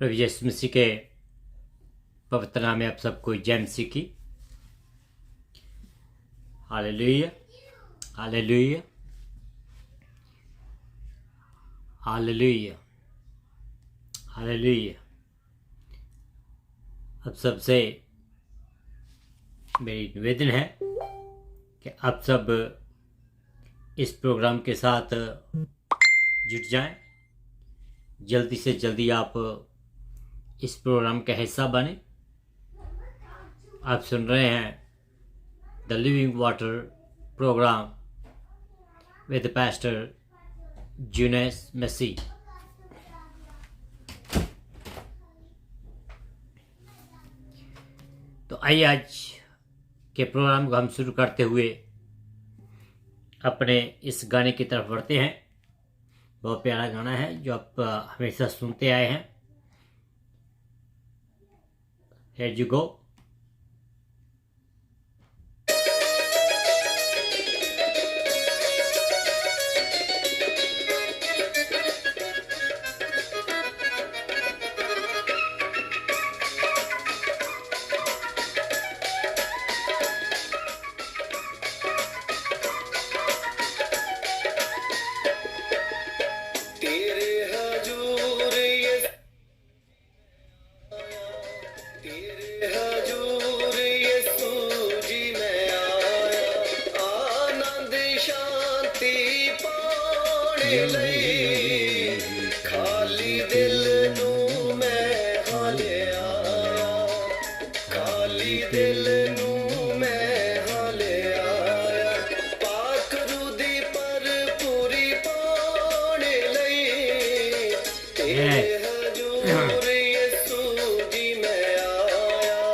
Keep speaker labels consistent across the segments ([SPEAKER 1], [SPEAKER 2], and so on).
[SPEAKER 1] प्रभु यीशु मसीह के पवित्र नाम में आप सबको जय मसीह की। Hallelujah, hallelujah, hallelujah, hallelujah. अब सबसे मेरी निवेदन है कि आप सब इस प्रोग्राम के साथ जुट जाएं। जल्दी से जल्दी आप इस प्रोग्राम का हिस्सा बने। आप सुन रहे हैं the living water program with pastor Junes Masih. तो आइए आज के प्रोग्राम को हम शुरू करते हुए अपने इस गाने की तरफ बढ़ते हैं। बहुत प्यारा गाना है जो आप हमेशा सुनते आए हैं। Here you go।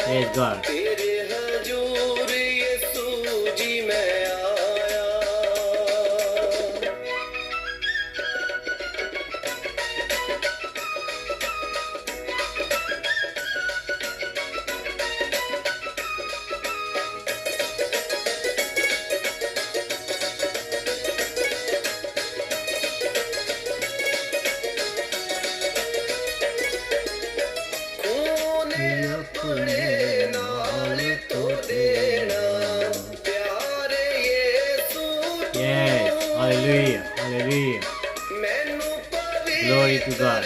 [SPEAKER 1] Praise God। Hallelujah, hallelujah, glory to God।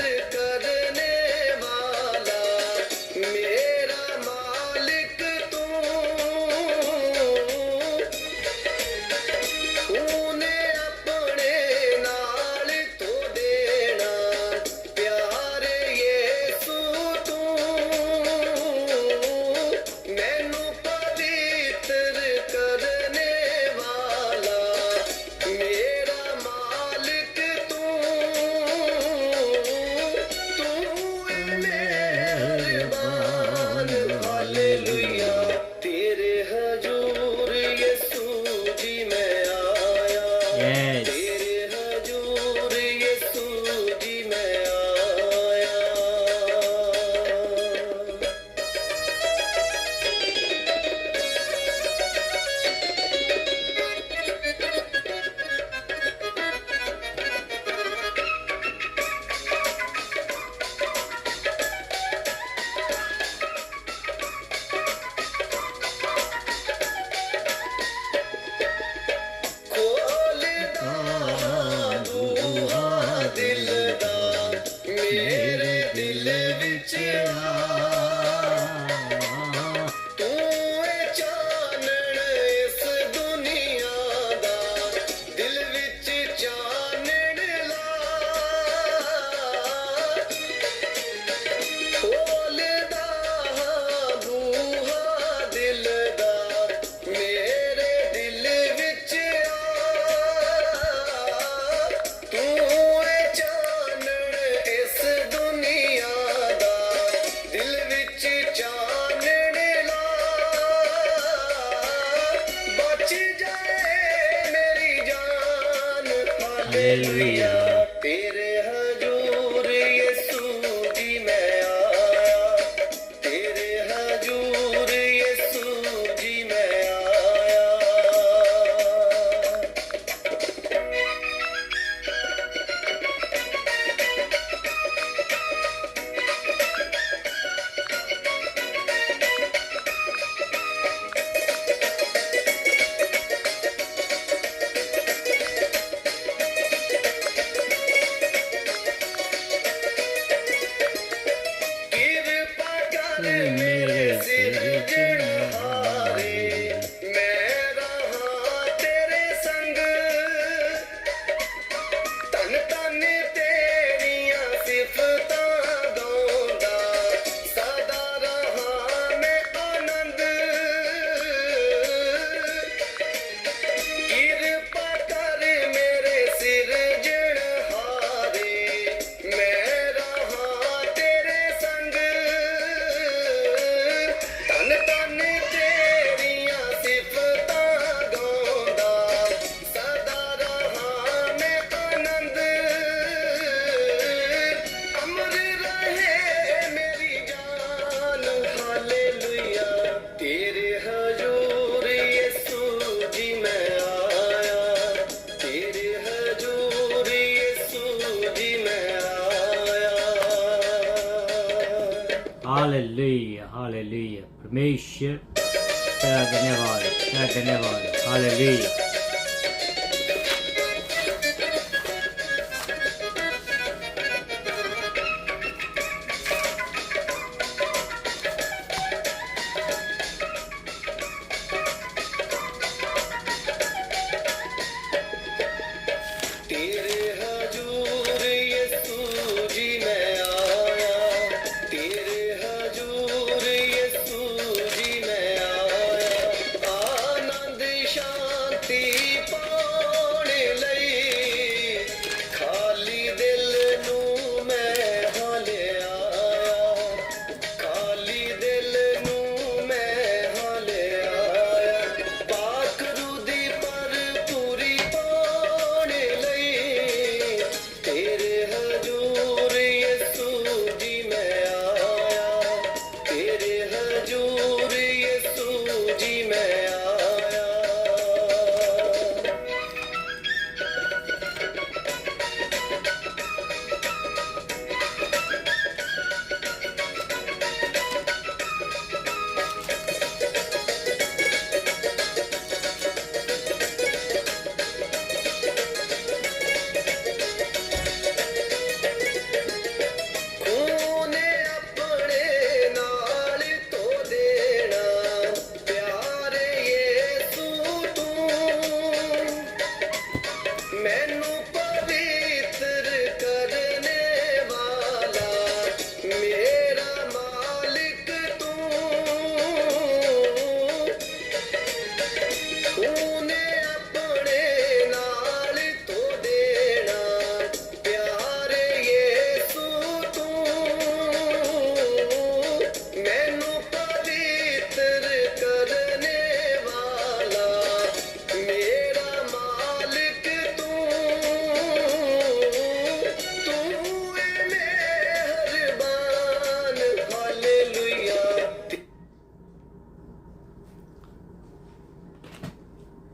[SPEAKER 1] Hallelujah hallelujah. परमेश्वर तेरा धन्यवाद, तेरा धन्यवाद। हालेलुया।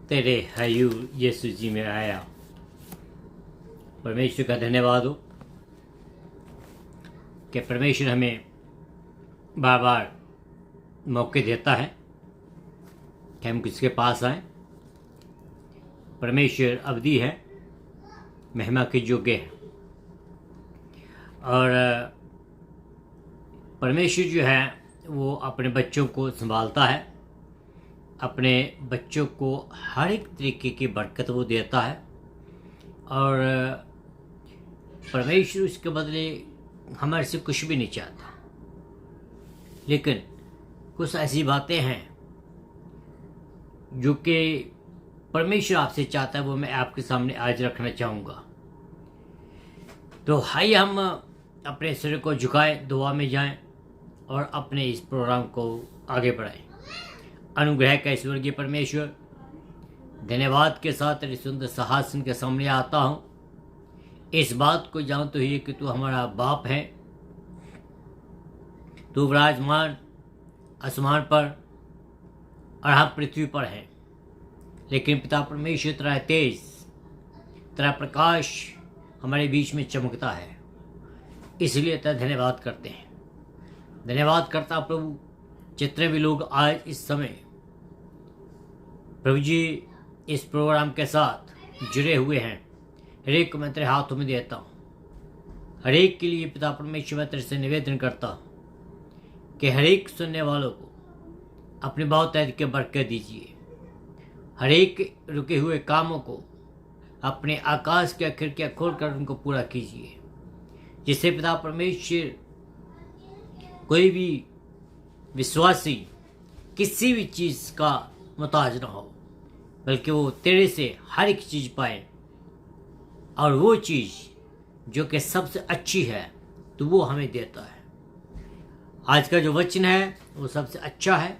[SPEAKER 1] तेरे हयूर यीशु जी में आया। परमेश्वर का धन्यवाद हो कि परमेश्वर हमें बार बार मौके देता है कि हम किसके पास आएं। परमेश्वर अवधि है, महिमा के योग्य है। और परमेश्वर जो है वो अपने बच्चों को संभालता है, अपने बच्चों को हर एक तरीके की बरकत वो देता है। और परमेश्वर उसके बदले हमारे से कुछ भी नहीं चाहता, लेकिन कुछ ऐसी बातें हैं जो कि परमेश्वर आपसे चाहता है, वो मैं आपके सामने आज रखना चाहूँगा। तो आइए हम अपने सिर को झुकाएं, दुआ में जाएं और अपने इस प्रोग्राम को आगे बढ़ाएं। अनुग्रह का स्वर्गीय परमेश्वर, धन्यवाद के साथ तेरे सुंदर सिंहासन के सामने आता हूँ। इस बात को जानते हुए कि तू हमारा बाप है, तू विराजमान आसमान पर और हम पृथ्वी पर हैं। लेकिन पिता परमेश्वर तेरा तेज, तेरा प्रकाश हमारे बीच में चमकता है, इसलिए तेरा धन्यवाद करते हैं। धन्यवाद करता प्रभु, जितने भी लोग आज इस समय प्रभु जी इस प्रोग्राम के साथ जुड़े हुए हैं, हर एक को मैं तेरे हाथों में देता हूँ। हर एक के लिए पिता परमेश्वर मैं तेरे से निवेदन करता हूँ कि हर एक सुनने वालों को अपनी बहुत के बरकत दीजिए। हर एक रुके हुए कामों को अपने आकाश की खिड़कियाँ खोलकर उनको पूरा कीजिए, जिससे पिता परमेश्वर कोई भी विश्वासी किसी भी चीज़ का मोहताज ना हो, बल्कि वो तेरे से हर एक चीज़ पाए, और वो चीज़ जो कि सबसे अच्छी है तो वो हमें देता है। आज का जो वचन है वो सबसे अच्छा है,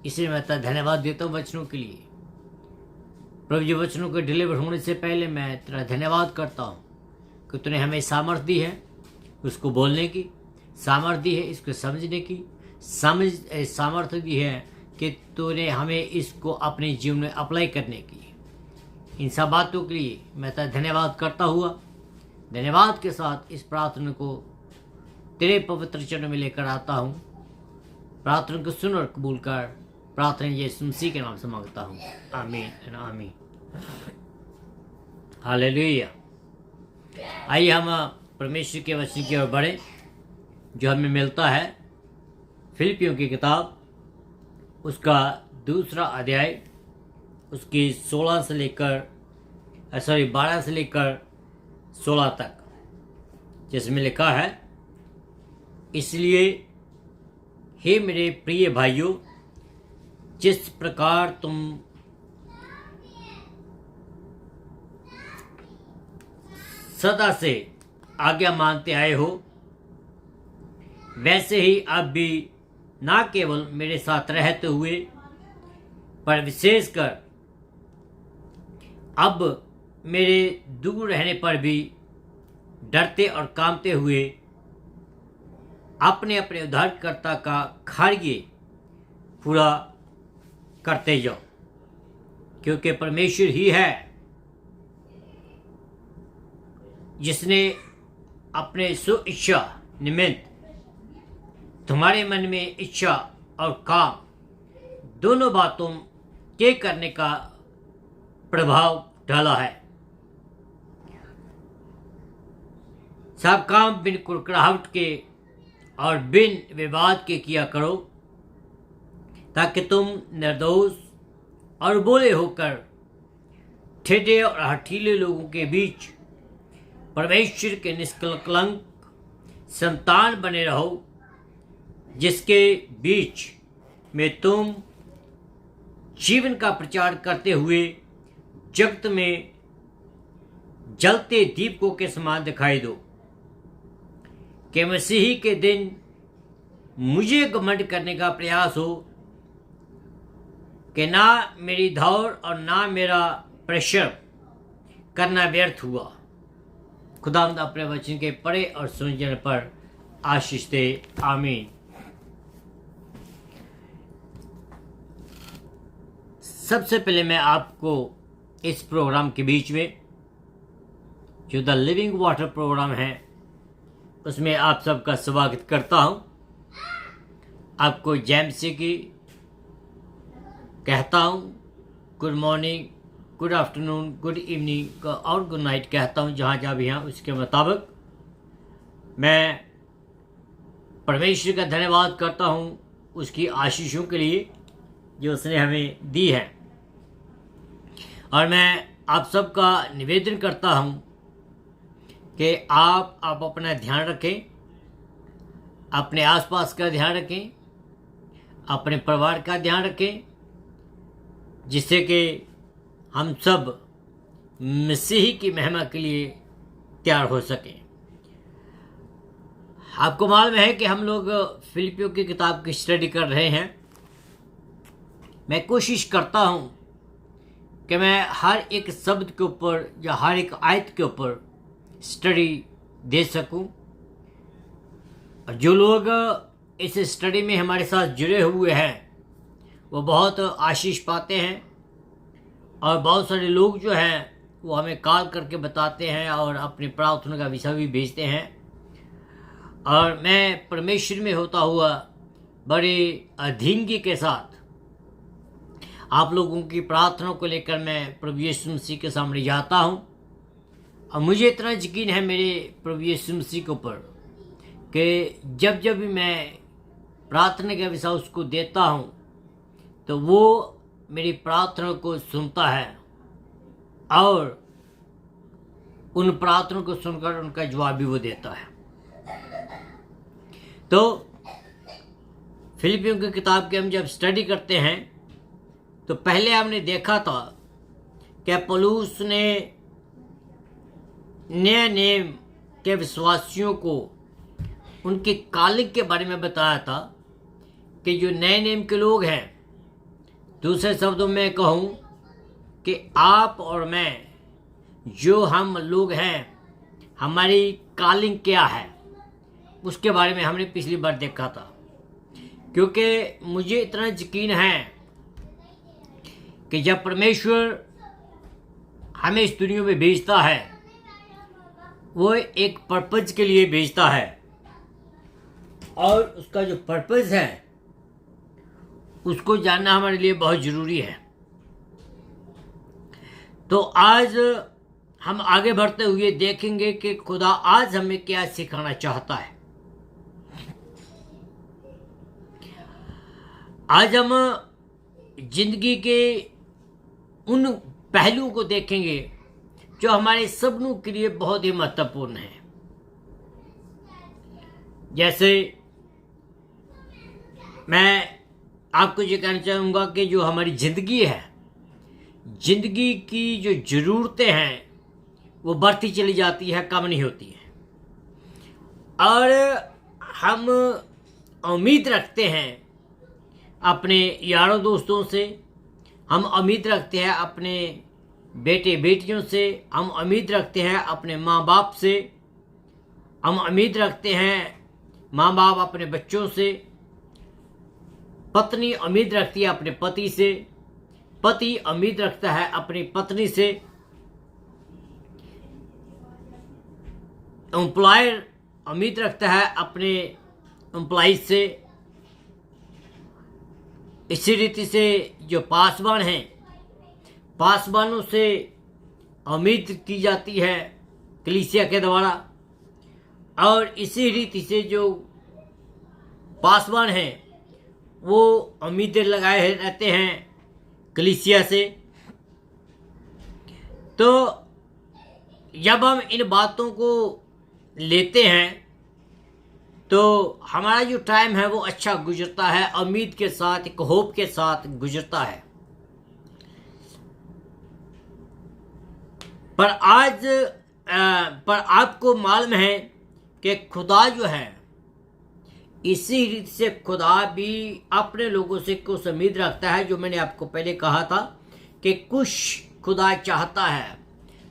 [SPEAKER 1] इसलिए मैं तेरा धन्यवाद देता हूँ वचनों के लिए। प्रभु जी, वचनों के डिलीवर होने से पहले मैं तेरा धन्यवाद करता हूँ कि तूने हमें सामर्थ्य दी है उसको बोलने की, सामर्थ्य दी है इसको समझने की, सामर्थ्य दी है कि तूने हमें इसको अपने जीवन में अप्लाई करने की। इन सब बातों के लिए मैं तेरा धन्यवाद करता हुआ, धन्यवाद के साथ इस प्रार्थना को तेरे पवित्र चरणों में लेकर आता हूँ। प्रार्थना को सुन और कबूल कर। प्रार्थना यीशु मसीह के नाम से मांगता हूँ, आमीन एंड आमीन। हालेलुया। आइए हम परमेश्वर के वचन की ओर बढ़े, जो हमें मिलता है फिलिपियों की किताब, उसका 2 अध्याय, उसकी 12 से लेकर 16 तक, जिसमें लिखा है, इसलिए हे मेरे प्रिय भाइयों, जिस प्रकार तुम सदा से आज्ञा मानते आए हो, वैसे ही अब भी ना केवल मेरे साथ रहते हुए, पर विशेषकर अब मेरे दूर रहने पर भी डरते और कांपते हुए अपने अपने उद्धारकर्ता का कार्य पूरा करते जाओ, क्योंकि परमेश्वर ही है जिसने अपने स्व इच्छा निमित्त तुम्हारे मन में इच्छा और काम दोनों बातों के करने का प्रभाव डाला है। सब काम बिन कुड़कुड़ाहट के और बिन विवाद के किया करो, ताकि तुम निर्दोष और बोले होकर ठेठे और हठीले लोगों के बीच परमेश्वर के निष्कलंक संतान बने रहो, जिसके बीच में तुम जीवन का प्रचार करते हुए जगत में जलते दीपकों के समान दिखाई दो, कि मसीही के दिन मुझे घमंड करने का प्रयास हो कि ना मेरी दौड़ और ना मेरा प्रेशर करना व्यर्थ हुआ। खुदावंद अपने वचन के पढ़े और सुनने पर आशीष दे, आमीन। सबसे पहले मैं आपको इस प्रोग्राम के बीच में, जो द लिविंग वाटर प्रोग्राम है, उसमें आप सबका स्वागत करता हूं। आपको जैमसी की कहता हूं, good morning, good afternoon, good evening और गुड नाइट कहता हूं, जहाँ जहाँ भी हैं उसके मुताबिक। मैं परमेश्वर का धन्यवाद करता हूं उसकी आशीषों के लिए जो उसने हमें दी है, और मैं आप सबका निवेदन करता हूं कि आप अपना ध्यान रखें, अपने आसपास का ध्यान रखें, अपने परिवार का ध्यान रखें, जिससे कि हम सब मसीह की महिमा के लिए तैयार हो सकें। आपको मालूम है कि हम लोग फिलिपियों की किताब की स्टडी कर रहे हैं। मैं कोशिश करता हूं कि मैं हर एक शब्द के ऊपर या हर एक आयत के ऊपर स्टडी दे सकूं, और जो लोग इस स्टडी में हमारे साथ जुड़े हुए हैं वो बहुत आशीष पाते हैं, और बहुत सारे लोग जो हैं वो हमें कॉल करके बताते हैं और अपनी प्रार्थना का विषय भी भेजते हैं। और मैं परमेश्वर में होता हुआ बड़े अधीनगी के साथ आप लोगों की प्रार्थना को लेकर मैं प्रभु यीशु मसीह के सामने जाता हूं, और मुझे इतना यकीन है मेरे प्रभु यीशु मसीह के ऊपर कि जब जब भी मैं प्रार्थना का विषय उसको देता हूं तो वो मेरी प्रार्थना को सुनता है, और उन प्रार्थना को सुनकर उनका जवाब भी वो देता है। तो फिलिपियों की किताब की हम जब स्टडी करते हैं तो पहले हमने देखा था कि पौलुस ने नए नियम के विश्वासियों को उनके कालिक के बारे में बताया था कि जो नए नियम के लोग हैं, दूसरे शब्दों में कहूँ कि आप और मैं, जो हम लोग हैं, हमारी कालिंग क्या है, उसके बारे में हमने पिछली बार देखा था। क्योंकि मुझे इतना यकीन है कि जब परमेश्वर हमें इस दुनिया में भेजता है, वो एक पर्पज के लिए भेजता है, और उसका जो पर्पस है उसको जानना हमारे लिए बहुत ज़रूरी है। तो आज हम आगे बढ़ते हुए देखेंगे कि खुदा आज हमें क्या सिखाना चाहता है। आज हम जिंदगी के उन पहलुओं को देखेंगे जो हमारे सबनों के लिए बहुत ही महत्वपूर्ण है। जैसे मैं आपको ये कहना चाहूँगा कि जो हमारी ज़िंदगी है, ज़िंदगी की जो ज़रूरतें हैं वो बढ़ती चली जाती है, कम नहीं होती है। और हम उम्मीद रखते हैं अपने यारों दोस्तों से, हम उम्मीद रखते हैं अपने बेटे बेटियों से, हम उम्मीद रखते हैं अपने माँ बाप से, हम उम्मीद रखते हैं माँ बाप अपने बच्चों से, पत्नी उम्मीद रखती है अपने पति से, पति उम्मीद रखता है अपनी पत्नी से, एम्प्लॉयर उम्मीद रखता है अपने एम्प्लॉइज से। इसी रीति से जो पासवान हैं, पासवानों से उम्मीद की जाती है कलीसिया के द्वारा। और इसी रीति से जो पासवान हैं वो उम्मीदें लगाए रहते हैं कलीसिया से। तो जब हम इन बातों को लेते हैं तो हमारा जो टाइम है वो अच्छा गुजरता है, उम्मीद के साथ, एक होप के साथ गुजरता है। पर आपको मालूम है कि खुदा जो है, इसी रीति से खुदा भी अपने लोगों से कुछ उम्मीद रखता है। जो मैंने आपको पहले कहा था कि कुछ खुदा चाहता है,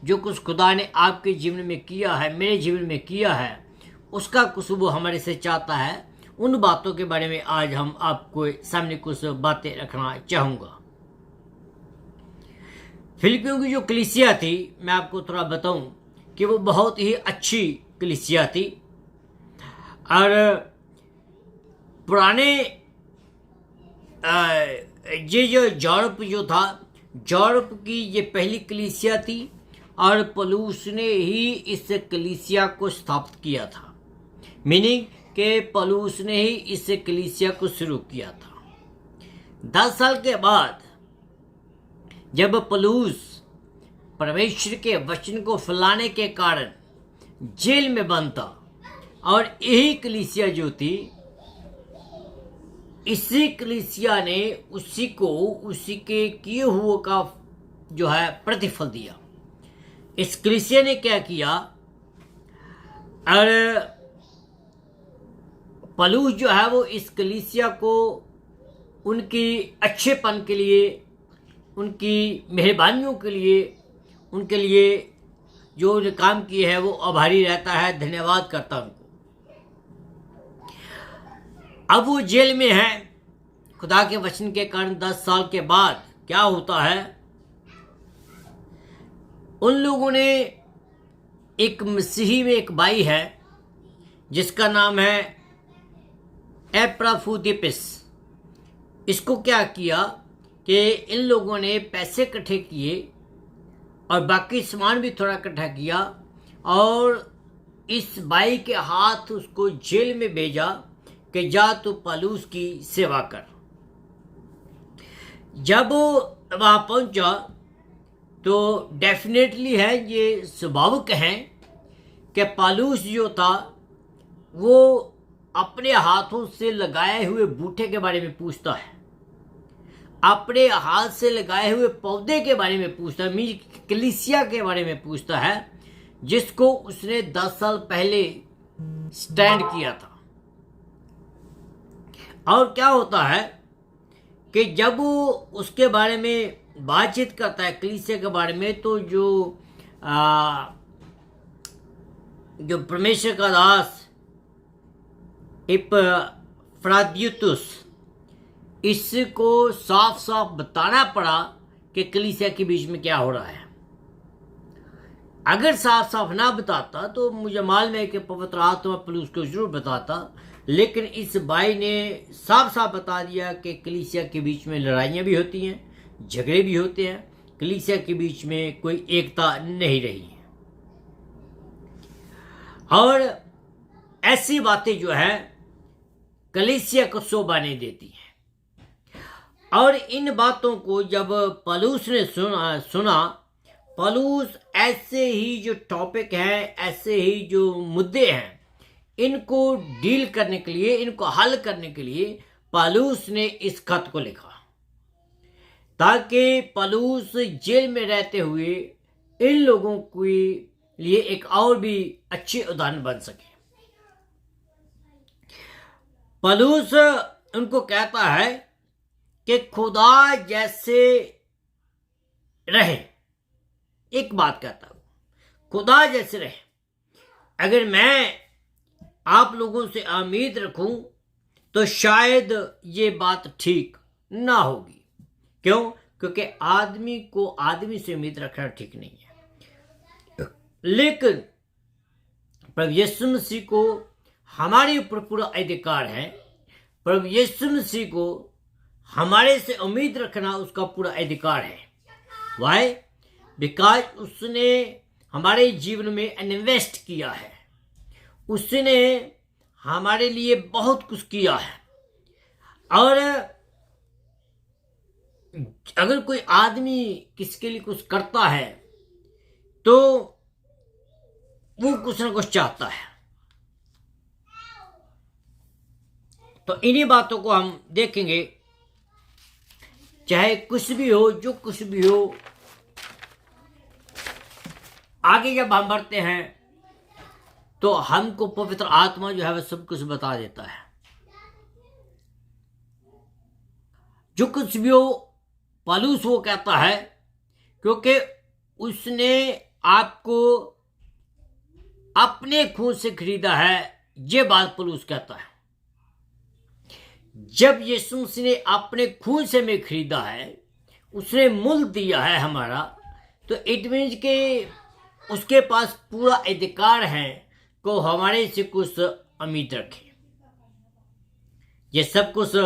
[SPEAKER 1] जो कुछ खुदा ने आपके जीवन में किया है, मेरे जीवन में किया है, उसका कुछ वो हमारे से चाहता है। उन बातों के बारे में आज हम आपको सामने कुछ बातें रखना चाहूँगा। फिलिपियों की जो कलीसिया थी, मैं आपको थोड़ा बताऊं कि वो बहुत ही अच्छी कलीसिया थी। और पुराने ये जो यूरोप जो था, यूरोप की ये पहली कलीसिया थी और पौलुस ने ही इस कलीसिया को स्थापित किया था। मीनिंग कि पौलुस ने ही इस कलीसिया को शुरू किया था। 10 साल के बाद जब पौलुस परमेश्वर के वचन को फैलाने के कारण जेल में बंद था, और यही कलीसिया जो थी, इसी कलीसिया ने उसी के किए हुए का जो है प्रतिफल दिया। इस कलीसिया ने क्या किया, और पौलुस जो है वो इस कलीसिया को उनकी अच्छेपन के लिए, उनकी मेहरबानियों के लिए, उनके लिए जो काम किए हैं वो आभारी रहता है, धन्यवाद करता उनको। अब वो जेल में है खुदा के वचन के कारण। 10 साल के बाद क्या होता है, उन लोगों ने एक मसीही में एक भाई है जिसका नाम है एप्राफुदिपिस। इसको क्या किया कि इन लोगों ने पैसे इकट्ठे किए और बाकी सामान भी थोड़ा इकट्ठा किया और इस भाई के हाथ उसको जेल में भेजा कि जा तू पौलुस की सेवा कर। जब वो वहाँ पहुँचा तो डेफिनेटली है, ये स्वाभाविक है कि पौलुस जो था वो अपने हाथों से लगाए हुए बूटे के बारे में पूछता है, अपने हाथ से लगाए हुए पौधे के बारे में पूछता है, कलीसिया के बारे में पूछता है जिसको उसने 10 साल पहले स्टैंड किया था। और क्या होता है कि जब वो उसके बारे में बातचीत करता है, कलीसिया के बारे में, तो जो परमेश्वर का दास इपफ्रादितुस, इसको साफ साफ बताना पड़ा कि कलीसिया के बीच में क्या हो रहा है। अगर साफ साफ ना बताता तो मुझे मालूम है कि पवित्र आत्मा पौलुस को जरूर बताता, लेकिन इस भाई ने साफ साफ बता दिया कि कलीसिया के बीच में लड़ाइयाँ भी होती हैं, झगड़े भी होते हैं, कलीसिया के बीच में कोई एकता नहीं रही है। और ऐसी बातें जो है कलीसिया को शोभा नहीं देती है। और इन बातों को जब पौलुस ने सुना पौलुस ऐसे ही जो टॉपिक है, ऐसे ही जो मुद्दे हैं, इनको डील करने के लिए, इनको हल करने के लिए पौलुस ने इस खत को लिखा, ताकि पौलुस जेल में रहते हुए इन लोगों के लिए एक और भी अच्छी उदाहरण बन सके। पौलुस उनको कहता है कि खुदा जैसे रहे। एक बात कहता हूं, खुदा जैसे रहे। अगर मैं आप लोगों से उम्मीद रखूं तो शायद ये बात ठीक ना होगी। क्यों? क्योंकि आदमी को आदमी से उम्मीद रखना ठीक नहीं है। लेकिन प्रभु यीशु मसीह को हमारे ऊपर पूरा अधिकार है। प्रभु यीशु मसीह को हमारे से उम्मीद रखना उसका पूरा अधिकार है। वाई? बिकॉज उसने हमारे जीवन में इन्वेस्ट किया है, उसने हमारे लिए बहुत कुछ किया है। और अगर कोई आदमी किसके लिए कुछ करता है तो वो कुछ ना कुछ चाहता है। तो इन्हीं बातों को हम देखेंगे। चाहे कुछ भी हो, जो कुछ भी हो, आगे जब हम बढ़ते हैं तो हमको पवित्र आत्मा जो है वह सब कुछ बता देता है। जो कुछ भी हो पौलुस वो कहता है, क्योंकि उसने आपको अपने खून से खरीदा है। ये बात पौलुस कहता है। जब यीशु मसीह ने अपने खून से हमें खरीदा है, उसने मूल्य दिया है हमारा, तो इट मीन्स के उसके पास पूरा अधिकार है को हमारे से कुछ उम्मीद रखे। ये सब कुछ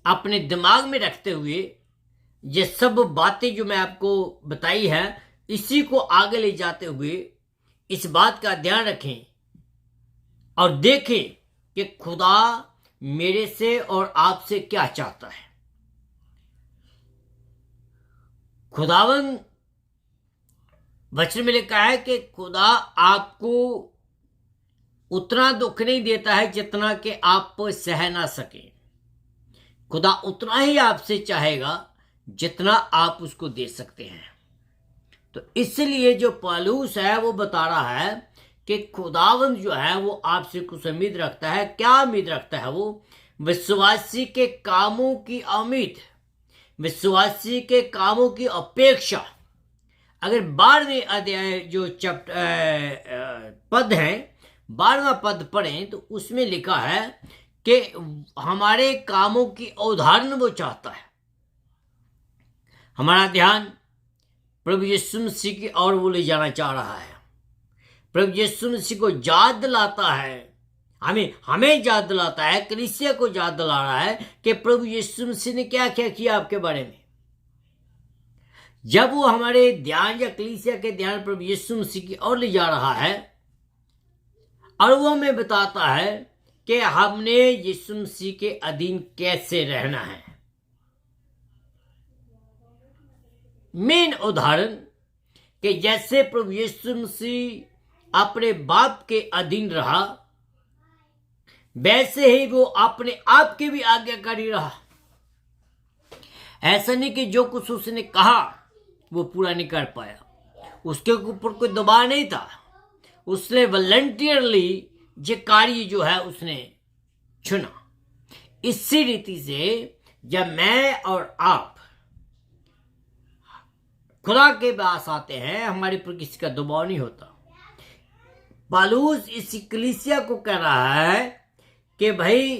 [SPEAKER 1] अपने दिमाग में रखते हुए, ये सब बातें जो मैं आपको बताई है, इसी को आगे ले जाते हुए इस बात का ध्यान रखें और देखें कि खुदा मेरे से और आपसे क्या चाहता है। खुदावन वचन में लिखा है कि खुदा आपको उतना दुख नहीं देता है जितना कि आप सह ना सके। खुदा उतना ही आपसे चाहेगा जितना आप उसको दे सकते हैं। तो इसलिए जो पौलुस है वो बता रहा है कि खुदावंद जो है वो आपसे कुछ उम्मीद रखता है। क्या उम्मीद रखता है? वो विश्वासी के कामों की उम्मीद, विश्वासी के कामों की अपेक्षा। अगर 12वें अध्याय जो पद है, 12वां पद पढ़ें तो उसमें लिखा है कि हमारे कामों की उदाहरण वो चाहता है। हमारा ध्यान प्रभु यीशु मसीह की ओर वो ले जाना चाह रहा है। प्रभु यीशु मसीह को याद दिलाता है, हमें याद दिलाता है, कलीसिया को याद दिला रहा है कि प्रभु यीशु मसीह ने क्या क्या किया आपके बारे में। जब वो हमारे ध्यान या कलीसिया के ध्यान प्रभु यीशु मसीह की ओर ले जा रहा है और वो हमें बताता है कि हमने यीशु मसीह के अधीन कैसे रहना है। मेन उदाहरण कि जैसे प्रभु यीशु मसीह अपने बाप के अधीन रहा, वैसे ही वो अपने आप के भी आज्ञाकारी रहा। ऐसा नहीं कि जो कुछ उसने कहा वो पूरा नहीं कर पाया, उसके ऊपर कोई दबाव नहीं था। उसने वॉलंटियरली ये कार्य जो है उसने चुना। इसी रीति से जब मैं और आप खुदा के पास आते हैं, हमारे पर किसी का दबाव नहीं होता। पौलुस इस कलीसिया को कह रहा है कि भाई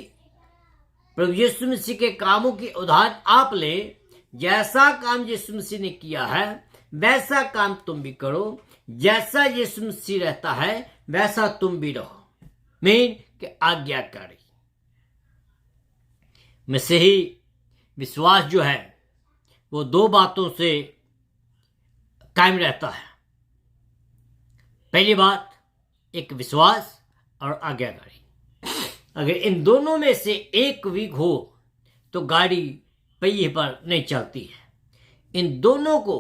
[SPEAKER 1] प्रभु यीशु मसीह के कामों की उदाहरण आप ले। जैसा काम यीशु मसीह ने किया है वैसा काम तुम भी करो। जैसा यीशु मसीह रहता है वैसा तुम भी रहो, मीन कि आज्ञाकारी। मसीही विश्वास जो है वो दो बातों से कायम रहता है। पहली बात, एक विश्वास और आज्ञाकारी। अगर इन दोनों में से एक वीक हो तो गाड़ी पहिए पर नहीं चलती है। इन दोनों को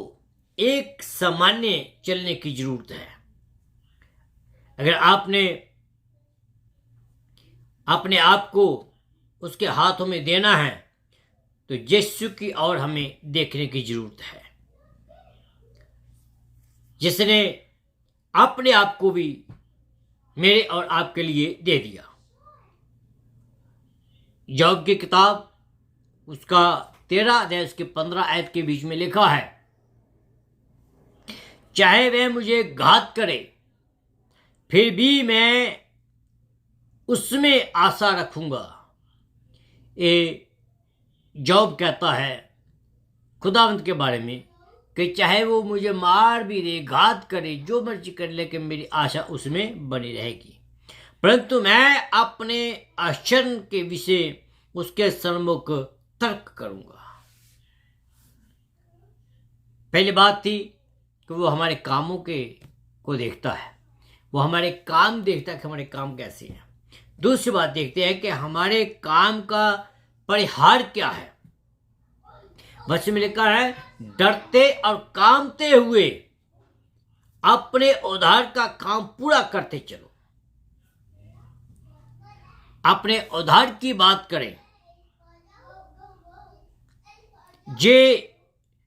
[SPEAKER 1] एक सामान्य चलने की जरूरत है। अगर आपने अपने आप को उसके हाथों में देना है तो यीशु की ओर हमें देखने की जरूरत है, जिसने अपने आप को भी मेरे और आपके लिए दे दिया। जॉब की किताब उसका 13 अध्याय उसके 15 आयत के बीच में लिखा है, चाहे वह मुझे घात करे फिर भी मैं उसमें आशा रखूंगा। ये जॉब कहता है खुदावंत के बारे में कि चाहे वो मुझे मार भी दे, घात करे, जो मर्जी करे, लेकिन मेरी आशा उसमें बनी रहेगी। परंतु मैं अपने आचरण के विषय उसके सम्मुख तर्क करूंगा। पहली बात थी कि वो हमारे कामों को देखता है, वो हमारे काम देखता है कि हमारे काम कैसे हैं। दूसरी बात देखते हैं कि हमारे काम का परिहार क्या है। वचन में लिखा है, डरते और कामते हुए अपने उद्धार का काम पूरा करते चलो। अपने उद्धार की बात करें, ये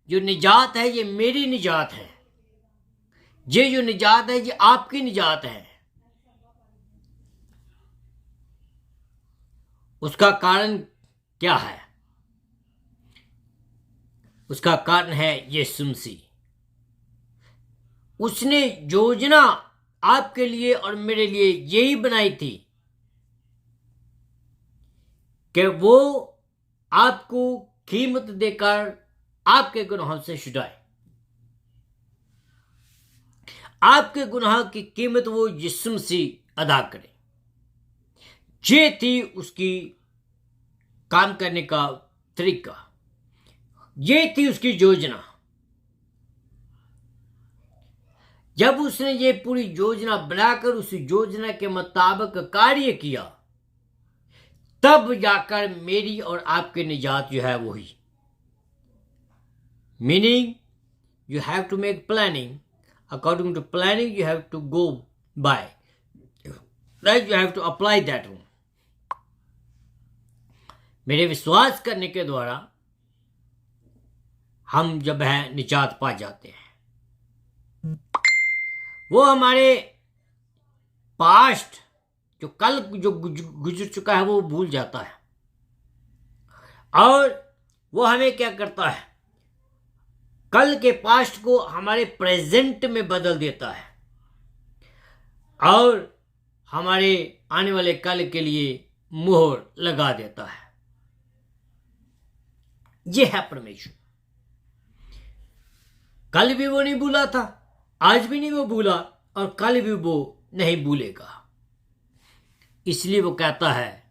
[SPEAKER 1] जो निजात है ये मेरी निजात है, ये जो निजात है ये आपकी निजात है। उसका कारण क्या है? उसका कारण है यीशु मसीह। उसने योजना आपके लिए और मेरे लिए यही बनाई थी कि वो आपको कीमत देकर आपके गुनाहों से छुड़ाए। आपके गुनाह की कीमत वो यीशु मसीह अदा करे। ये थी उसकी काम करने का तरीका, ये थी उसकी योजना। जब उसने ये पूरी योजना बनाकर उस योजना के मुताबिक कार्य किया, तब जाकर मेरी और आपकी निजात जो है वही। Meaning you have to make planning, according to planning you have to go by, right, you have to apply that one. मेरे विश्वास करने के द्वारा हम जब है निजात पा जाते हैं। वो हमारे पास्ट जो कल जो गुजर चुका है वो भूल जाता है, और वो हमें क्या करता है, कल के पास्ट को हमारे प्रेजेंट में बदल देता है और हमारे आने वाले कल के लिए मोहर लगा देता है। ये है परमेश्वर। कल भी वो नहीं भूला था, आज भी नहीं वो भूला, और कल भी वो नहीं भूलेगा। इसलिए वो कहता है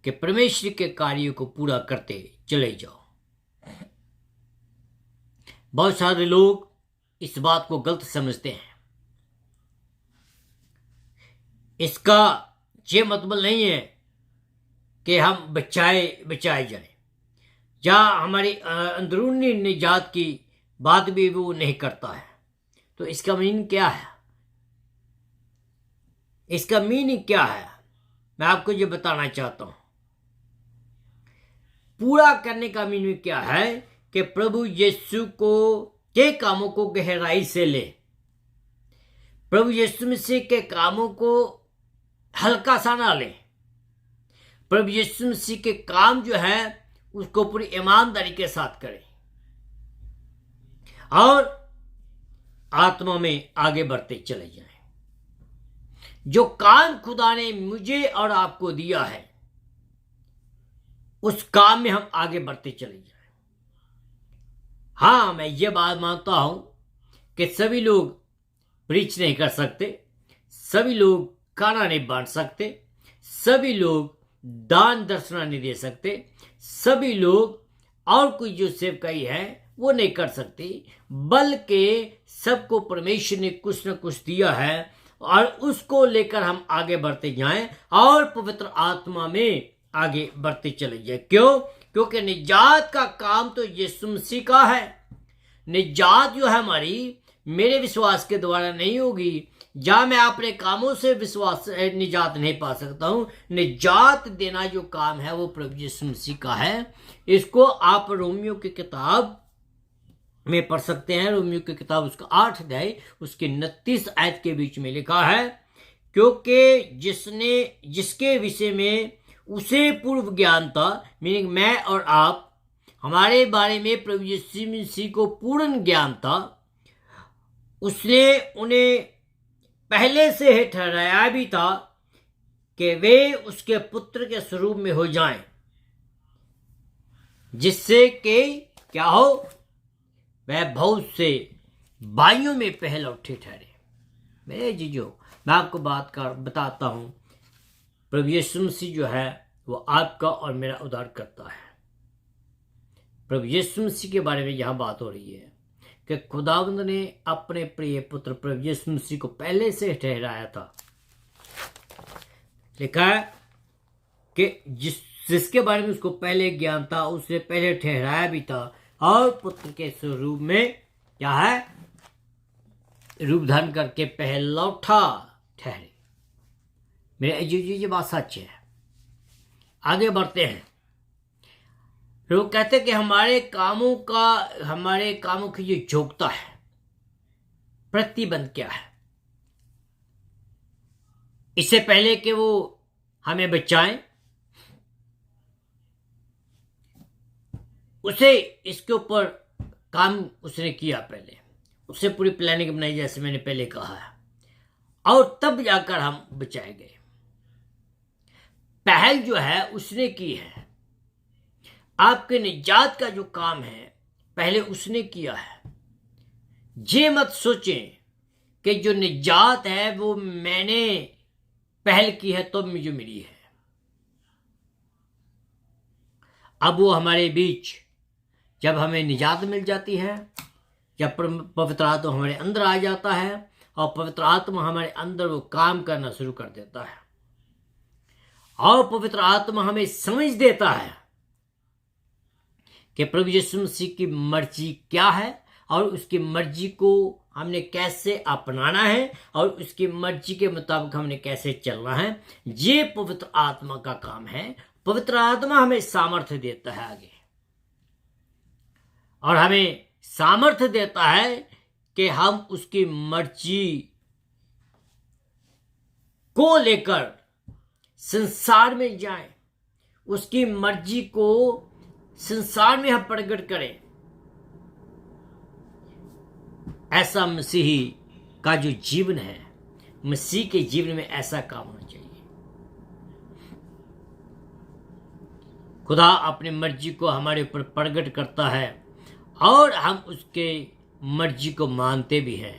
[SPEAKER 1] कि परमेश्वर के कार्यों को पूरा करते चले जाओ। बहुत सारे लोग इस बात को गलत समझते हैं। इसका ये मतलब नहीं है कि हम बचाए जाएं, या हमारी अंदरूनी निजात की बात भी वो नहीं करता है। तो इसका मीनिंग क्या है? इसका मीनिंग क्या है मैं आपको ये बताना चाहता हूं। पूरा करने का मीनिंग क्या है कि प्रभु यीशु को के कामों को गहराई से ले, प्रभु यीशु मसीह के कामों को हल्का सा ना ले। प्रभु यीशु मसीह के काम जो है उसको पूरी ईमानदारी के साथ करें और आत्मा में आगे बढ़ते चले जाएं। जो काम खुदा ने मुझे और आपको दिया है उस काम में हम आगे बढ़ते चले जाएं। हाँ, मैं ये बात मानता हूं कि सभी लोग प्रीच नहीं कर सकते, सभी लोग खाना नहीं बांट सकते, सभी लोग दान दक्षिणा नहीं दे सकते, सभी लोग और कोई जो सेवकाई है वो नहीं कर सकते, बल्कि सबको परमेश्वर ने कुछ न कुछ दिया है और उसको लेकर हम आगे बढ़ते जाएं और पवित्र आत्मा में आगे बढ़ते चले जाएं। क्यों? क्योंकि निजात का काम तो यीशु मसीह का है। निजात जो है हमारी मेरे विश्वास के द्वारा नहीं होगी, या मैं अपने कामों से विश्वास निजात नहीं पा सकता हूं। निजात देना जो काम है वो प्रभु यीशु मसीह का है। इसको आप रोमियो की किताब में पढ़ सकते हैं। रोमियो की किताब उसका 8 अध्याय उसके 29 आयत के बीच में लिखा है, क्योंकि जिसके विषय में उसे पूर्व ज्ञान था, मीनिंग मैं और आप, हमारे बारे में प्रभु यीशु मसीह को पूर्ण ज्ञान था, उसने उन्हें पहले से ही ठहराया भी था कि वे उसके पुत्र के स्वरूप में हो जाएं, जिससे कि क्या हो, वह बहुत से भाइयों में पहला उठे ठहरे। मेरे जीजो, मैं आपको बताता हूं, प्रभु यीशु मसीह जो है वो आपका और मेरा उद्धार करता है। प्रभु यीशु मसीह के बारे में यहां बात हो रही है कि खुदावंद ने अपने प्रिय पुत्र प्रभु यीशु मसीह को पहले से ठहराया था। लिखा है कि जिसके बारे में उसको पहले ज्ञान था, उससे पहले ठहराया भी था और पुत्र के स्वरूप में क्या है, रूप धारण करके पहला उठा ठहरे। मेरे जी ये बात सच है। आगे बढ़ते हैं। लोग कहते हैं कि हमारे कामों की जो योग्यता है, प्रतिबंध क्या है, इससे पहले कि वो हमें बचाएं, उसे इसके ऊपर काम उसने किया। पहले उससे पूरी प्लानिंग बनाई, जैसे मैंने पहले कहा है, और तब जाकर हम बचाए गए। पहल जो है उसने की है। आपके निजात का जो काम है पहले उसने किया है। ये मत सोचें कि जो निजात है वो मैंने पहल की है तो मुझे मिली है। अब वो हमारे बीच जब हमें निजात मिल जाती है, जब पवित्र आत्मा हमारे अंदर आ जाता है और पवित्र आत्मा हमारे अंदर वो काम करना शुरू कर देता है और पवित्र आत्मा हमें समझ देता है कि प्रभु यीशु मसीह की मर्जी क्या है और उसकी मर्जी को हमने कैसे अपनाना है और उसकी मर्जी के मुताबिक हमने कैसे चलना है। ये पवित्र आत्मा का काम है। पवित्र आत्मा हमें सामर्थ्य देता है आगे, और हमें सामर्थ्य देता है कि हम उसकी मर्जी को लेकर संसार में जाएं, उसकी मर्जी को संसार में हम प्रकट करें। ऐसा मसीही का जो जीवन है, मसीह के जीवन में ऐसा काम होना चाहिए। खुदा अपनी मर्जी को हमारे ऊपर प्रकट करता है और हम उसके मर्जी को मानते भी हैं।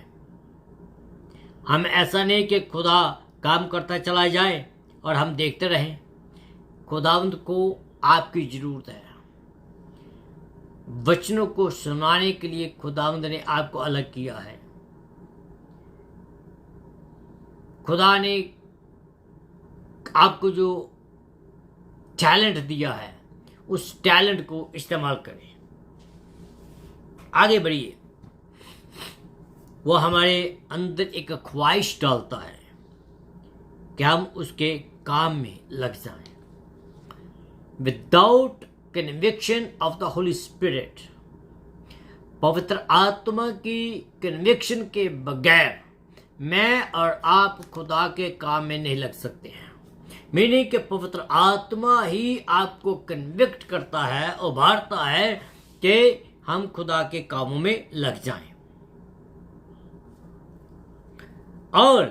[SPEAKER 1] हम ऐसा नहीं कि खुदा काम करता चला जाए और हम देखते रहें। खुदावंद को आपकी जरूरत है। वचनों को सुनाने के लिए खुदावंद ने आपको अलग किया है। खुदा ने आपको जो टैलेंट दिया है उस टैलेंट को इस्तेमाल करें, आगे बढ़िए। वो हमारे अंदर एक ख्वाहिश डालता है कि हम उसके काम में लग जाएं। Without conviction of the Holi spirit, पवित्र आत्मा की कन्विक्शन के बगैर मैं और आप खुदा के काम में नहीं लग सकते हैं। मीनिंग कि पवित्र आत्मा ही आपको कन्विक्ट करता है, उभारता है कि हम खुदा के कामों में लग जाएं। और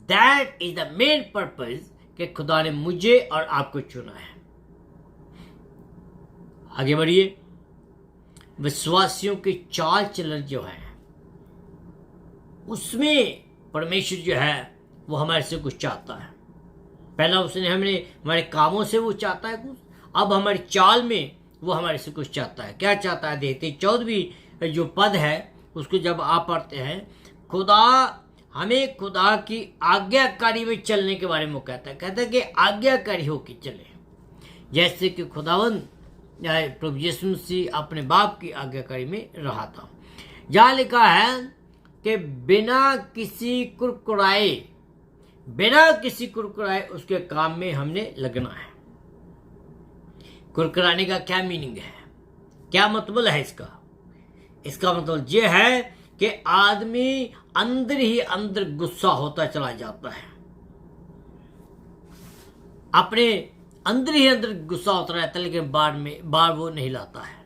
[SPEAKER 1] that is the main purpose कि खुदा ने मुझे और आपको चुना है। आगे बढ़िए। विश्वासियों के चाल चलन जो है, उसमें परमेश्वर जो है वो हमारे से कुछ चाहता है। पहला उसने हमारे कामों से वो चाहता है कुछ, अब हमारी चाल में वो हमारे से कुछ चाहता है। क्या चाहता है देखते। 14वीं जो पद है उसको जब आप पढ़ते हैं, खुदा हमें खुदा की आज्ञाकारी में चलने के बारे में कहता है कि आज्ञाकारी होकर चले, जैसे कि खुदावन प्रभु यीशु मसीह अपने बाप की आज्ञाकारी में रहा था। जहाँ लिखा है कि बिना किसी कुरकुराए उसके काम में हमने लगना है। कुरकुराने का क्या मीनिंग है, क्या मतलब है इसका? इसका मतलब ये है कि आदमी अंदर ही अंदर गुस्सा होता चला जाता है, अपने अंदर ही अंदर गुस्सा होता रहता है, लेकिन बाहर वो नहीं लाता है।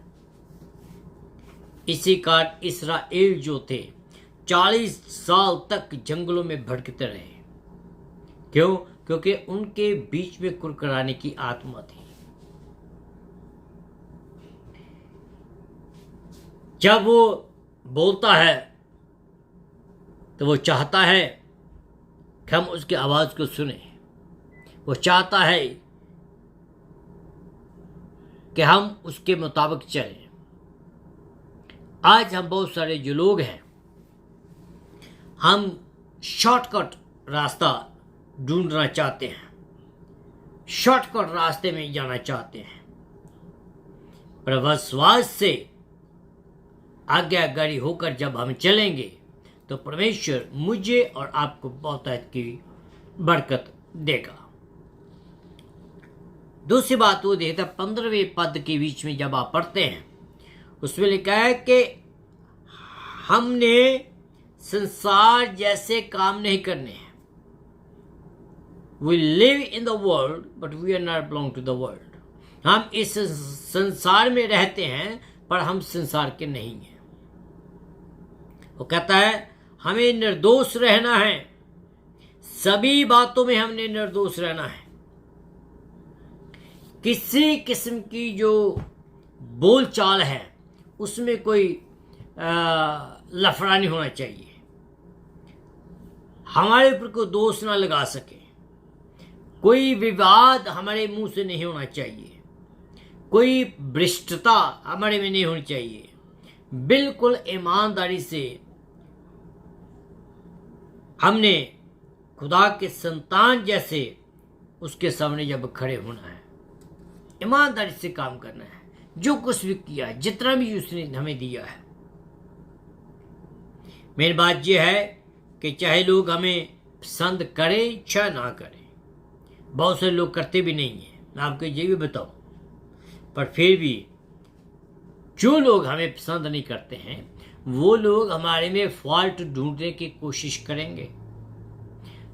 [SPEAKER 1] इसी कारण इस्राएल जो थे 40 साल तक जंगलों में भटकते रहे। क्यों? क्योंकि उनके बीच में कुरकुराने की आत्मा थी। जब वो बोलता है तो वो चाहता है कि हम उसकी आवाज को सुने, वो चाहता है कि हम उसके मुताबिक चलें। आज हम बहुत सारे जो लोग हैं, हम शॉर्टकट रास्ता ढूंढना चाहते हैं, शॉर्टकट रास्ते में जाना चाहते हैं, पर विश्वास से आज्ञाकारी होकर जब हम चलेंगे तो परमेश्वर मुझे और आपको बहुतायत की बरकत देगा। दूसरी बात वो देखता 15वें पद के बीच में जब आप पढ़ते हैं, उसमें लिखा है कि हमने संसार जैसे काम नहीं करने हैं। We live in the world, but we are not belong to the world. हम इस संसार में रहते हैं पर हम संसार के नहीं हैं। वो कहता है हमें निर्दोष रहना है, सभी बातों में हमने निर्दोष रहना है। किसी किस्म की जो बोलचाल है उसमें कोई लफड़ा नहीं होना चाहिए, हमारे ऊपर कोई दोष ना लगा सके, कोई विवाद हमारे मुंह से नहीं होना चाहिए, कोई भ्रष्टता हमारे में नहीं होनी चाहिए। बिल्कुल ईमानदारी से हमने खुदा के संतान जैसे उसके सामने जब खड़े होना है, ईमानदारी से काम करना है। जो कुछ भी किया है, जितना भी उसने हमें दिया है, मेरी बात यह है कि चाहे लोग हमें पसंद करें चाहे ना करें, बहुत से लोग करते भी नहीं हैं, मैं आपको ये भी बताऊं, पर फिर भी जो लोग हमें पसंद नहीं करते हैं वो लोग हमारे में फॉल्ट ढूंढने की कोशिश करेंगे,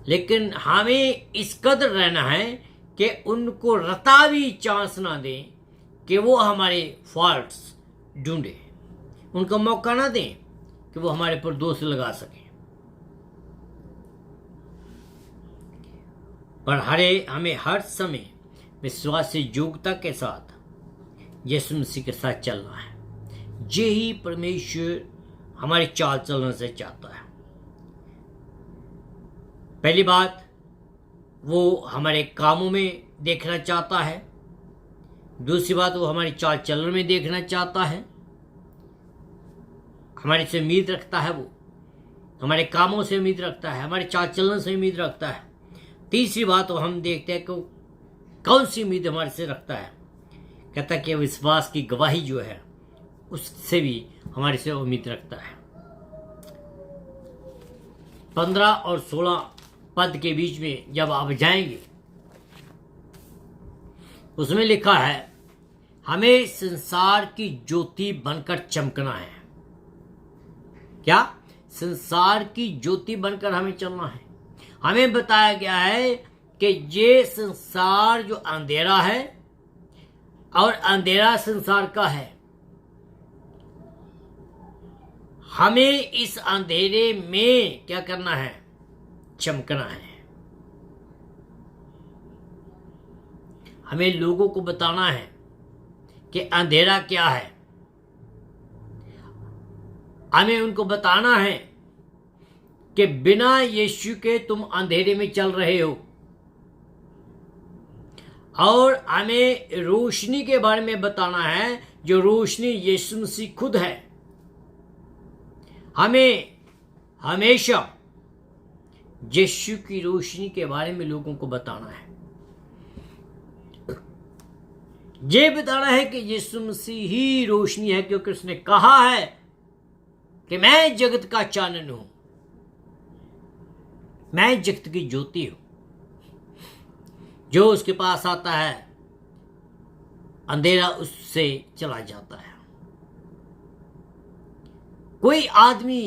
[SPEAKER 1] लेकिन हमें इस कदर रहना है कि उनको रता भी चांस ना दें कि वो हमारे फॉल्ट्स ढूंढे, उनको मौका ना दें कि वो हमारे पर दोष लगा सकें। पर हमें हर समय विश्वास से योग्यता के साथ यीशु मसीह के साथ चलना है। यही परमेश्वर हमारी चाल चलने से चाहता है। पहली बात, वो हमारे कामों में देखना चाहता है। दूसरी बात, वो हमारी चाल चलन में देखना चाहता है, हमारे से उम्मीद रखता है, वो हमारे कामों से उम्मीद रखता है, हमारे चाल चलन से उम्मीद रखता है। तीसरी बात, वो हम देखते हैं कि कौन सी उम्मीद हमारे से रखता है, कहता है कि विश्वास की गवाही जो है उससे भी हमारे से उम्मीद रखता है। 15 और 16 पद के बीच में जब आप जाएंगे उसमें लिखा है हमें संसार की ज्योति बनकर चमकना है। क्या? संसार की ज्योति बनकर हमें चलना है। हमें बताया गया है कि ये संसार जो अंधेरा है और अंधेरा संसार का है, हमें इस अंधेरे में क्या करना है? चमकना है। हमें लोगों को बताना है कि अंधेरा क्या है। हमें उनको बताना है कि बिना यीशु के तुम अंधेरे में चल रहे हो, और हमें रोशनी के बारे में बताना है, जो रोशनी यीशु मसीह खुद है। हमें हमेशा यीशु की रोशनी के बारे में लोगों को बताना है, ये बताना है कि यीशु मसीह ही रोशनी है, क्योंकि उसने कहा है कि मैं जगत का चानन हूं, मैं जगत की ज्योति हूं। जो उसके पास आता है अंधेरा उससे चला जाता है। कोई आदमी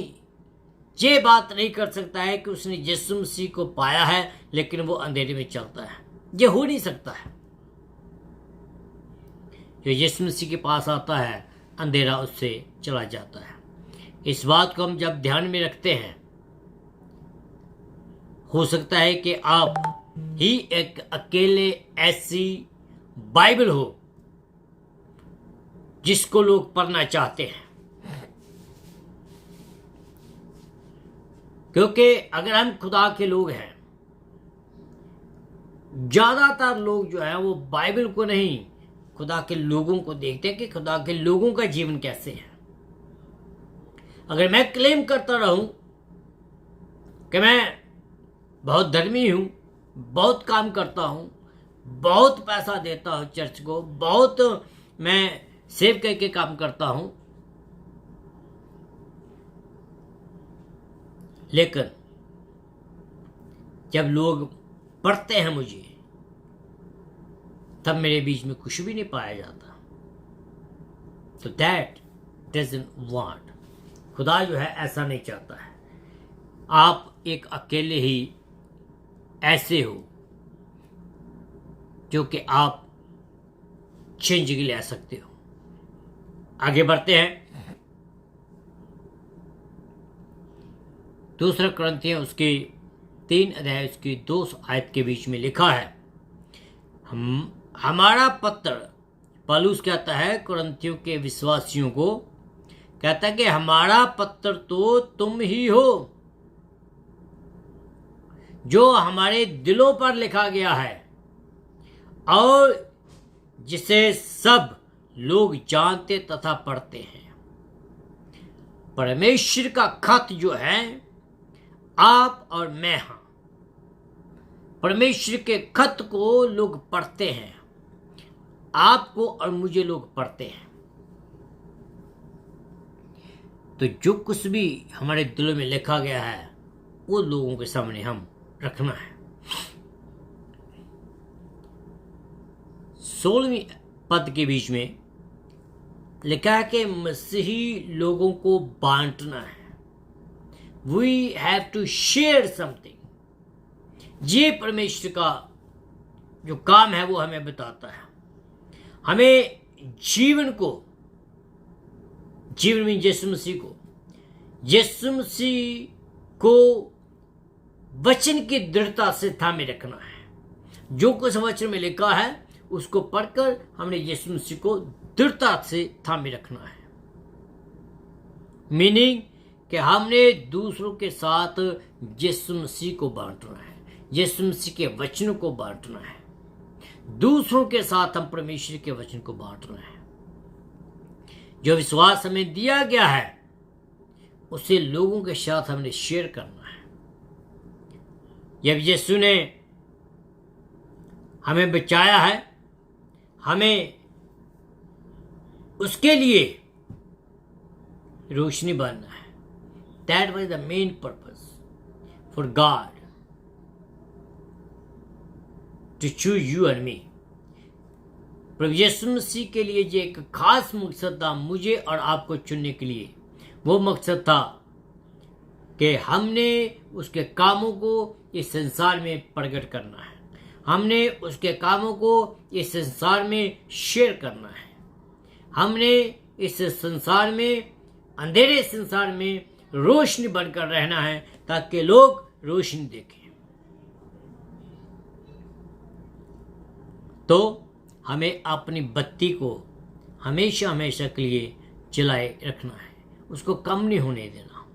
[SPEAKER 1] ये बात नहीं कर सकता है कि उसने यीशु मसीह को पाया है लेकिन वो अंधेरे में चलता है, ये हो नहीं सकता है। जो यीशु मसीह के पास आता है अंधेरा उससे चला जाता है। इस बात को हम जब ध्यान में रखते हैं, हो सकता है कि आप ही एक अकेले ऐसी बाइबल हो जिसको लोग पढ़ना चाहते हैं, क्योंकि अगर हम खुदा के लोग हैं, ज्यादातर लोग जो है वो बाइबल को नहीं, खुदा के लोगों को देखते हैं कि खुदा के लोगों का जीवन कैसे है। अगर मैं क्लेम करता रहूं कि मैं बहुत धर्मी हूं, बहुत काम करता हूं, बहुत पैसा देता हूं चर्च को, बहुत मैं सेव करके काम करता हूं, लेकिन जब लोग पढ़ते हैं मुझे, तब मेरे बीच में कुछ भी नहीं पाया जाता। तो दैट डजंट वांट, खुदा जो है ऐसा नहीं चाहता है। आप एक अकेले ही ऐसे हो जो कि आप चेंज के लिए आ सकते हो। आगे बढ़ते हैं। दूसरा कुरिन्थियों उसके 3 अध्याय उसकी 2 आयत के बीच में लिखा है, हमारा पत्र, पौलुस कहता है कुरिन्थियों के विश्वासियों को, कहता है कि हमारा पत्र तो तुम ही हो, जो हमारे दिलों पर लिखा गया है और जिसे सब लोग जानते तथा पढ़ते हैं। परमेश्वर का खत जो है आप और मैं, हाँ, परमेश्वर के खत को लोग पढ़ते हैं, आपको और मुझे लोग पढ़ते हैं। तो जो कुछ भी हमारे दिलों में लिखा गया है वो लोगों के सामने हम रखना है। 16वीं पद के बीच में लिखा है कि मसीही लोगों को बांटना है। We have to share something. ये परमेश्वर का जो काम है वो हमें बताता है। हमें जीवन में यीशु मसीह को वचन की दृढ़ता से थामे रखना है। जो कुछ वचन में लिखा है उसको पढ़कर हमने यीशु मसीह को दृढ़ता से थामे रखना है। मीनिंग कि हमने दूसरों के साथ यीशु मसीह को बांटना है, यीशु मसीह के वचनों को बांटना है। दूसरों के साथ हम परमेश्वर के वचन को बांटना है। जो विश्वास हमें दिया गया है उसे लोगों के साथ हमने शेयर करना है। जब यीशु ने हमें बचाया है, हमें उसके लिए रोशनी बनना है। That was the main purpose for God to choose you and me. प्रभु यीशु मसीह के लिए जो एक खास मकसद था मुझे और आपको चुनने के लिए, वो मकसद था कि हमने उसके कामों को इस संसार में प्रकट करना है, हमने उसके कामों को इस संसार में शेयर करना है, हमने इस संसार में, अंधेरे संसार में रोशनी बनकर रहना है ताकि लोग रोशनी देखें। तो हमें अपनी बत्ती को हमेशा हमेशा के लिए जलाए रखना है, उसको कम नहीं होने देना,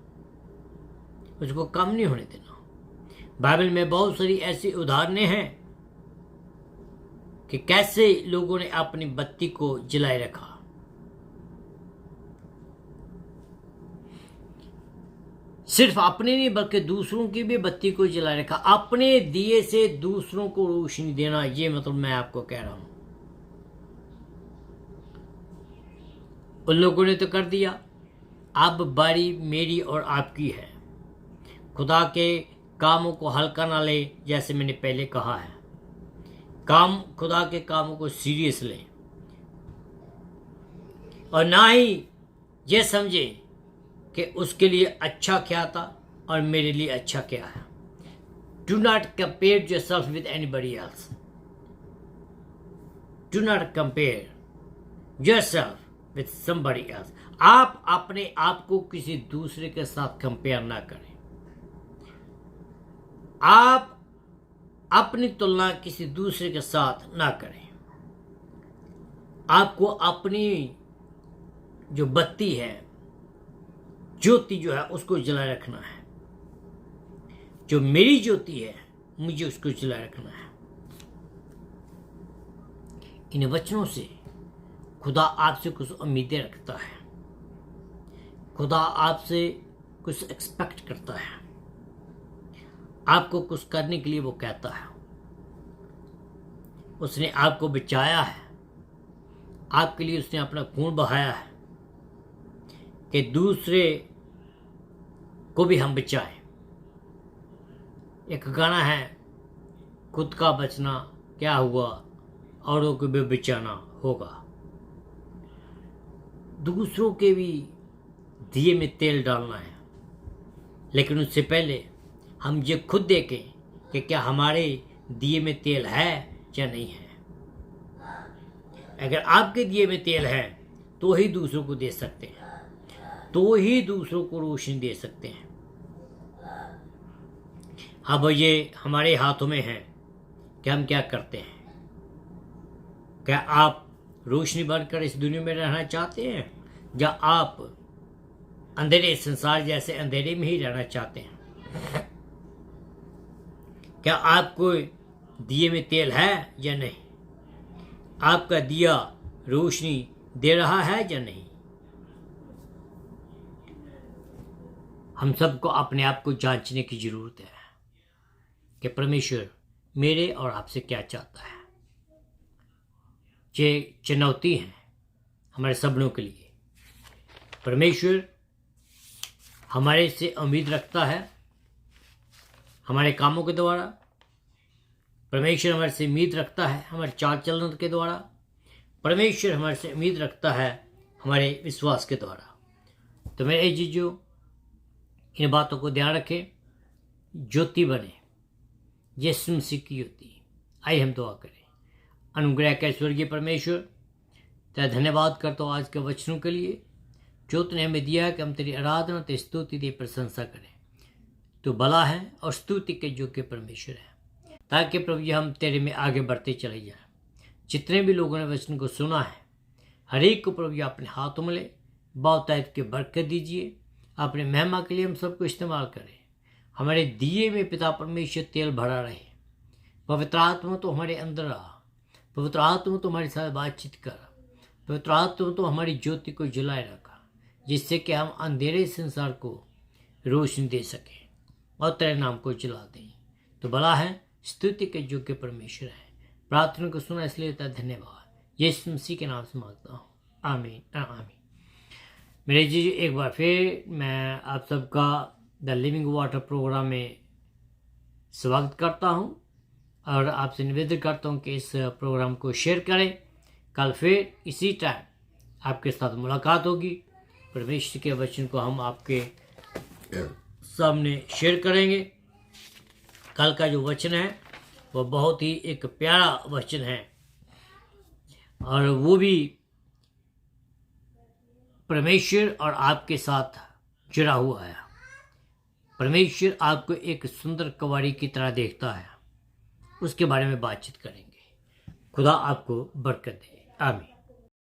[SPEAKER 1] उसको कम नहीं होने देना। बाइबल में बहुत सारी ऐसी उदाहरणें हैं कि कैसे लोगों ने अपनी बत्ती को जलाए रखा। सिर्फ अपने नहीं बल्कि दूसरों की भी बत्ती को जलाए रखा। अपने दिए से दूसरों को रोशनी देना, ये मतलब मैं आपको कह रहा हूं। उन लोगों ने तो कर दिया, अब बारी मेरी और आपकी है। खुदा के कामों को हल्का ना ले, जैसे मैंने पहले कहा है। खुदा के कामों को सीरियस लें और ना ही ये समझे कि उसके लिए अच्छा क्या था और मेरे लिए अच्छा क्या है। Do not compare yourself with anybody else. Do not compare yourself with somebody else. आप अपने आप को किसी दूसरे के साथ कंपेयर ना करें। आप अपनी तुलना किसी दूसरे के साथ ना करें। आपको अपनी जो बत्ती है, ज्योति जो है, उसको जलाए रखना है। जो मेरी ज्योति है, मुझे उसको जलाए रखना है। इन वचनों से खुदा आपसे कुछ उम्मीदें रखता है। खुदा आपसे कुछ एक्सपेक्ट करता है। आपको कुछ करने के लिए वो कहता है। उसने आपको बचाया है। आपके लिए उसने अपना खून बहाया है कि दूसरे को भी हम बचाएं। एक गाना है, खुद का बचना क्या हुआ, औरों को भी बचाना होगा। दूसरों के भी दिए में तेल डालना है, लेकिन उससे पहले हम ये खुद देखें कि क्या हमारे दिए में तेल है या नहीं है। अगर आपके दिए में तेल है तो ही दूसरों को दे सकते हैं, तो ही दूसरों को रोशनी दे सकते हैं। अब ये हमारे हाथों में है कि हम क्या करते हैं। क्या आप रोशनी बनकर इस दुनिया में रहना चाहते हैं, या आप अंधेरे संसार जैसे अंधेरे में ही रहना चाहते हैं। क्या आपको दिए में तेल है या नहीं। आपका दिया रोशनी दे रहा है या नहीं। हम सबको अपने आप को जांचने की जरूरत है कि परमेश्वर मेरे और आपसे क्या चाहता है। ये चुनौती है हमारे सबनों के लिए। परमेश्वर हमारे से उम्मीद रखता है हमारे कामों के द्वारा। परमेश्वर हमारे से उम्मीद रखता है हमारे चाल चलन के द्वारा। परमेश्वर हमारे से उम्मीद रखता है हमारे विश्वास के द्वारा। तो मेरे जीजो, इन बातों को ध्यान रखें, ज्योति बने, यीशु मसीह की ज्योति। आइए हम दुआ करें। अनुग्रह का स्वर्गीय परमेश्वर, तेरा धन्यवाद करता हूँ आज के वचनों के लिए जो तूने हमें दिया है कि हम तेरी आराधना, तेरी स्तुति, तेरी प्रशंसा करें। तो भला है और स्तुति के योग्य परमेश्वर है, ताकि प्रभु जी हम तेरे में आगे बढ़ते चले जाएं। जितने भी लोगों ने वचन को सुना है, हर एक को प्रभु जी अपने हाथों में ले बहुतायत की बरकत दीजिए। अपने महिमा के लिए हम सबको इस्तेमाल करें। हमारे दिए में पिता परमेश्वर तेल भरा रहे। पवित्र आत्मा तो हमारे अंदर आ। पवित्र आत्मा तो हमारे साथ बातचीत कर। पवित्र आत्मा तो हमारी ज्योति को जलाए रखा, जिससे कि हम अंधेरे संसार को रोशनी दे सकें और तेरे नाम को जला दें। तो भला है, स्तुति के योग्य परमेश्वर है। प्रार्थना को सुना इसलिए धन्यवाद। यीशु मसीह के नाम से मांगता हूँ, आमीन आमीन। मेरे जी, एक बार फिर मैं आप सबका द लिविंग वाटर प्रोग्राम में स्वागत करता हूँ और आपसे निवेदन करता हूँ कि इस प्रोग्राम को शेयर करें। कल फिर इसी टाइम आपके साथ मुलाकात होगी। परमेश्वर के वचन को हम आपके सामने शेयर करेंगे। कल का जो वचन है वो बहुत ही एक प्यारा वचन है और वो भी परमेश्वर और आपके साथ जुड़ा हुआ है। परमेश्वर आपको एक सुंदर कवाड़ी की तरह देखता है। उसके बारे में बातचीत करेंगे। खुदा आपको बरकत दे, आमीन।